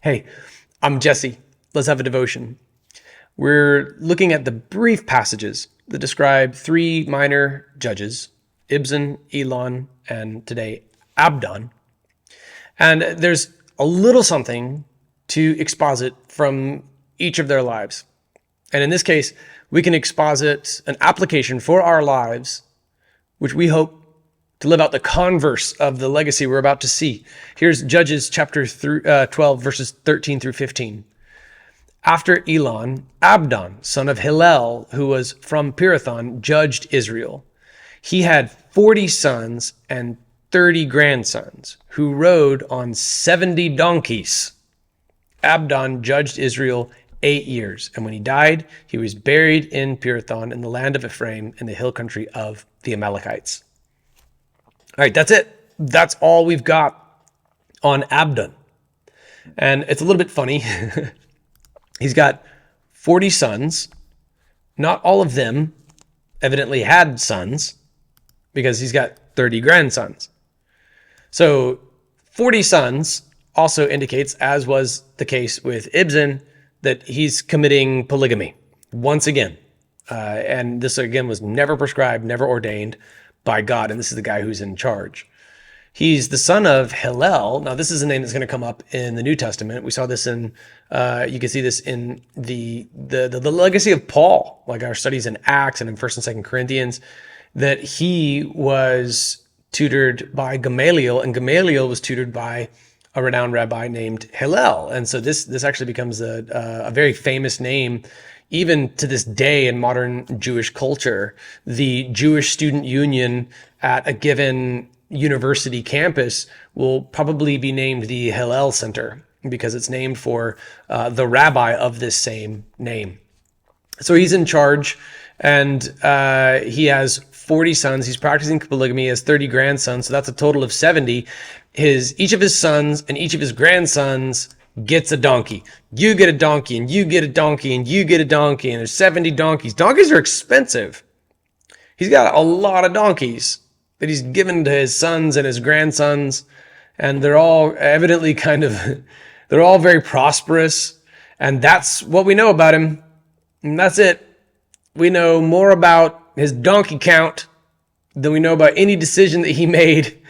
Hey, I'm Jesse. Let's have a devotion. We're looking at the brief passages that describe three minor judges, Ibzan, Elon, and today Abdon. And there's a little something to exposit from each of their lives. And in this case, we can exposit an application for our lives, which we hope to live out the converse of the legacy we're about to see. Here's Judges chapter 12, verses 13 through 15. After Elon, Abdon, son of Hillel, who was from Pirathon, judged Israel. He had 40 sons and 30 grandsons who rode on 70 donkeys. Abdon judged Israel 8 years, and when he died, he was buried in Pirathon in the land of Ephraim in the hill country of the Amalekites. All right, that's it. That's all we've got on Abdon. And it's a little bit funny. He's got 40 sons. Not all of them evidently had sons because he's got 30 grandsons. So 40 sons also indicates, as was the case with Ibzan, that he's committing polygamy once again. And this, again, was never prescribed, never ordained by God, and this is the guy who's in charge. He's the son of Hillel. Now, this is a name that's going to come up in the New Testament. We saw this in, you can see this in the legacy of Paul, like our studies in Acts and in 1st and 2nd Corinthians, that he was tutored by Gamaliel, and Gamaliel was tutored by a renowned rabbi named Hillel. And so this actually becomes a very famous name even to this day in modern Jewish culture. The Jewish Student Union at a given university campus will probably be named the Hillel Center because it's named for the rabbi of this same name. So he's in charge, and he has 40 sons. He's practicing polygamy. He has 30 grandsons, so that's a total of 70. Each of his sons and each of his grandsons gets a donkey. You get a donkey, and you get a donkey, and you get a donkey, and there's 70 donkeys. Donkeys are expensive. He's got a lot of donkeys that he's given to his sons and his grandsons, and they're all evidently they're all very prosperous, and that's what we know about him, and that's it. We know more about his donkey count than we know about any decision that he made,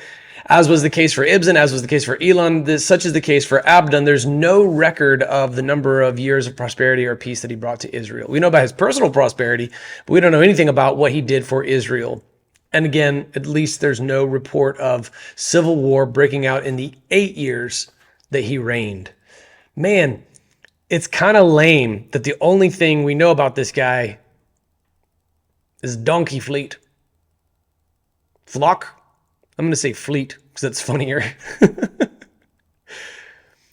as was the case for Ibzan, as was the case for Elon. Such is the case for Abdon. There's no record of the number of years of prosperity or peace that he brought to Israel. We know about his personal prosperity, but we don't know anything about what he did for Israel. And again, at least there's no report of civil war breaking out in the 8 years that he reigned. Man, it's kind of lame that the only thing we know about this guy is donkey fleet. Flock? I'm going to say fleet because that's funnier.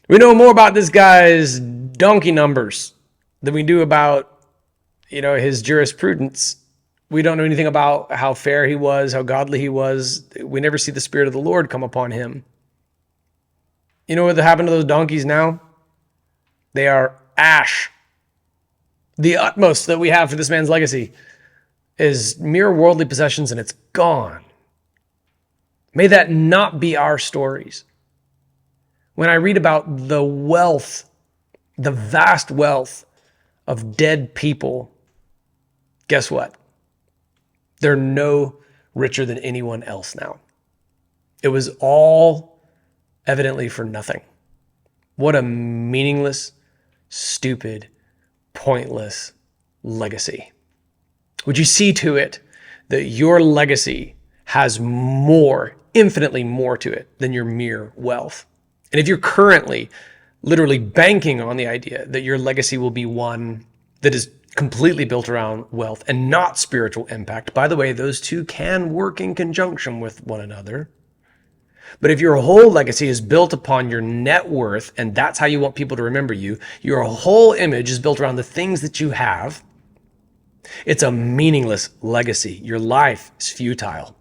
We know more about this guy's donkey numbers than we do about, his jurisprudence. We don't know anything about how fair he was, how godly he was. We never see the Spirit of the Lord come upon him. You know what happened to those donkeys now? They are ash. The utmost that we have for this man's legacy is mere worldly possessions, and it's gone. May that not be our stories. When I read about the wealth, the vast wealth of dead people, guess what? They're no richer than anyone else now. It was all evidently for nothing. What a meaningless, stupid, pointless legacy. Would you see to it that your legacy has more, infinitely more to it than your mere wealth? And if you're currently literally banking on the idea that your legacy will be one that is completely built around wealth and not spiritual impact, by the way, those two can work in conjunction with one another. But if your whole legacy is built upon your net worth, and that's how you want people to remember you, your whole image is built around the things that you have, it's a meaningless legacy. Your life is futile.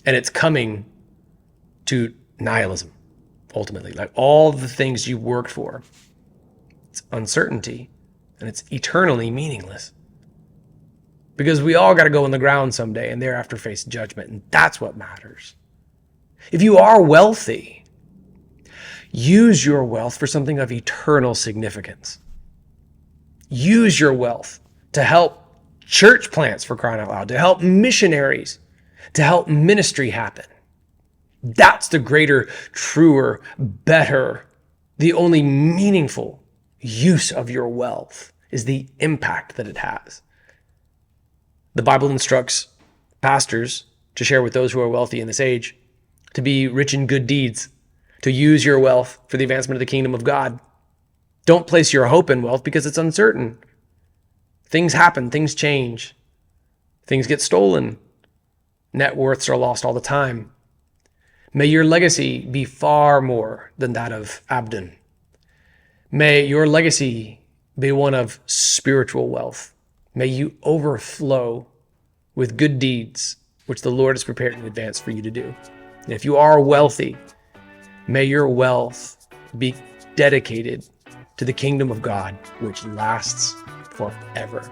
And it's coming to nihilism, ultimately. Like all the things you worked for, it's uncertainty, and it's eternally meaningless. Because we all got to go on the ground someday and thereafter face judgment, and that's what matters. If you are wealthy, Use your wealth for something of eternal significance. Use your wealth to help church plants, for crying out loud, to help missionaries, to help ministry happen. That's the greater, truer, better, the only meaningful use of your wealth is the impact that it has. The Bible instructs pastors to share with those who are wealthy in this age to be rich in good deeds, to use your wealth for the advancement of the kingdom of God. Don't place your hope in wealth because it's uncertain. Things happen, things change, things get stolen. Net worths are lost all the time. May your legacy be far more than that of Abdon. May your legacy be one of spiritual wealth. May you overflow with good deeds, which the Lord has prepared in advance for you to do. And if you are wealthy, may your wealth be dedicated to the kingdom of God, which lasts forever.